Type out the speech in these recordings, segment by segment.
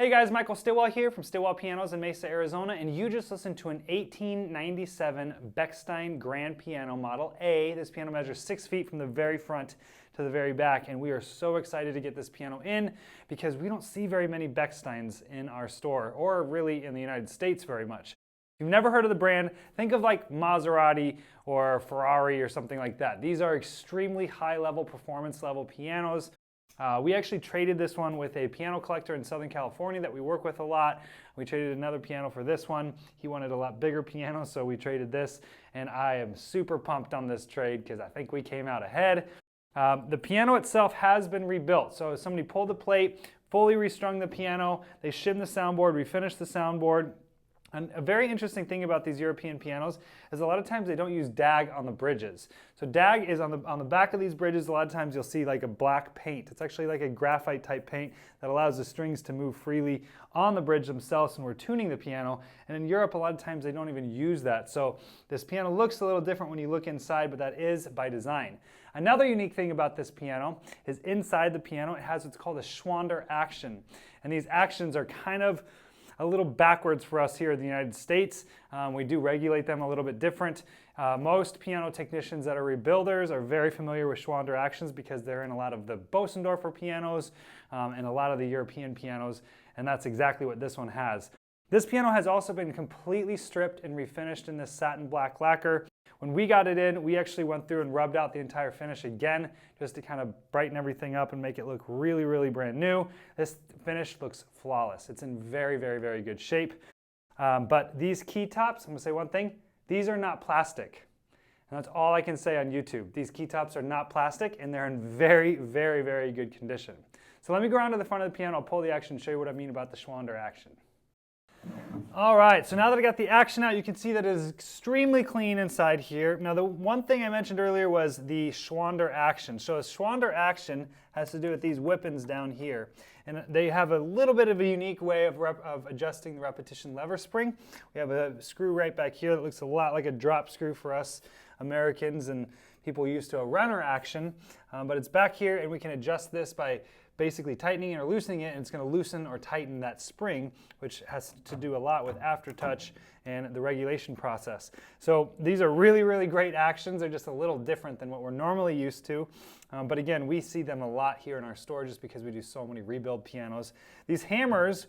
Hey guys, Michael Stillwell here from Stillwell Pianos in Mesa, Arizona, and you just listened to an 1897 Bechstein Grand Piano Model A. This piano measures 6 feet from the very front to the very back, and we are so excited to get this piano in because we don't see very many Bechsteins in our store, or really in the United States very much. If you've never heard of the brand, think of like Maserati or Ferrari or something like that. These are extremely high-level, performance-level pianos. We actually traded this one with a piano collector in Southern California that we work with a lot. We traded another piano for this one. He wanted a lot bigger piano, so we traded this, and I am super pumped on this trade because I think we came out ahead. The piano itself has been rebuilt, so somebody pulled the plate, fully restrung the piano, they shimmed the soundboard, we finished the soundboard. And a very interesting thing about these European pianos is a lot of times they don't use dag on the bridges. So dag is on the back of these bridges. A lot of times you'll see like a black paint. It's actually like a graphite type paint that allows the strings to move freely on the bridge themselves when we're tuning the piano. And in Europe, a lot of times they don't even use that. So this piano looks a little different when you look inside, but that is by design. Another unique thing about this piano is inside the piano it has what's called a Schwander action. And these actions are kind of a little backwards for us here in the United States. We do regulate them a little bit different. Most piano technicians that are rebuilders are very familiar with Schwander actions because they're in a lot of the Bosendorfer pianos and a lot of the European pianos, and that's exactly what this one has. This piano has also been completely stripped and refinished in this satin black lacquer. When we got it in, we actually went through and rubbed out the entire finish again just to kind of brighten everything up and make it look really, really brand new. This finish looks flawless. It's in very, very, very good shape. But these key tops, I'm gonna say one thing, these are not plastic. And that's all I can say on YouTube. These key tops are not plastic and they're in very, very, very good condition. So let me go around to the front of the piano, I'll pull the action and show you what I mean about the Schwander action. All right, so now that I got the action out, you can see that it is extremely clean inside here. Now, the one thing I mentioned earlier was the Schwander action. So a Schwander action has to do with these whippings down here. And they have a little bit of a unique way of adjusting the repetition lever spring. We have a screw right back here that looks a lot like a drop screw for us Americans and people used to a Renner action. But it's back here, and we can adjust this by basically tightening it or loosening it, and it's going to loosen or tighten that spring, which has to do a lot with aftertouch and the regulation process. So these are really, really great actions. They're just a little different than what we're normally used to. But again, we see them a lot here in our store just because we do so many rebuild pianos. These hammers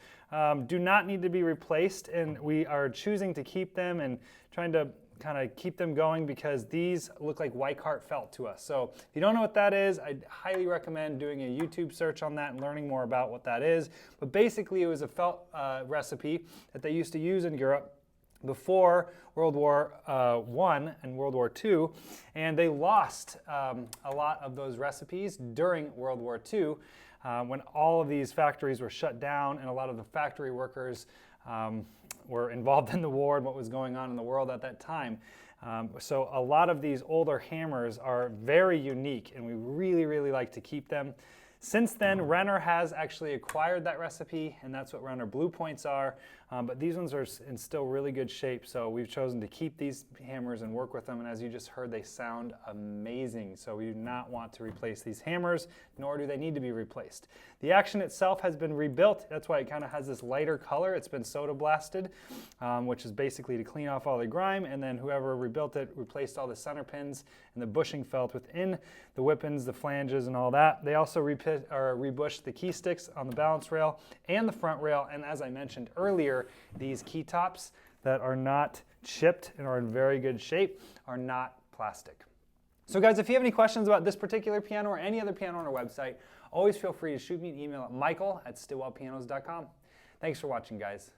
do not need to be replaced, and we are choosing to keep them and trying to kind of keep them going because these look like Weikart felt to us. So if you don't know what that is, I'd highly recommend doing a YouTube search on that and learning more about what that is. But basically it was a felt recipe that they used to use in Europe before World War I and World War II, and they lost a lot of those recipes during World War II when all of these factories were shut down and a lot of the factory workers were involved in the war and what was going on in the world at that time. So a lot of these older hammers are very unique and we really, really like to keep them. Since then, Renner has actually acquired that recipe, and that's what Renner Blue Points are. But these ones are in still really good shape, so we've chosen to keep these hammers and work with them. And as you just heard, they sound amazing. So we do not want to replace these hammers, nor do they need to be replaced. The action itself has been rebuilt. That's why it kind of has this lighter color. It's been soda blasted, which is basically to clean off all the grime. And then whoever rebuilt it replaced all the center pins and the bushing felt within the whippings, the flanges, and all that. They also rebushed the key sticks on the balance rail and the front rail. And as I mentioned earlier, these key tops that are not chipped and are in very good shape are not plastic. So guys, if you have any questions about this particular piano or any other piano on our website, always feel free to shoot me an email at michael@stillwellpianos.com. Thanks for watching, guys.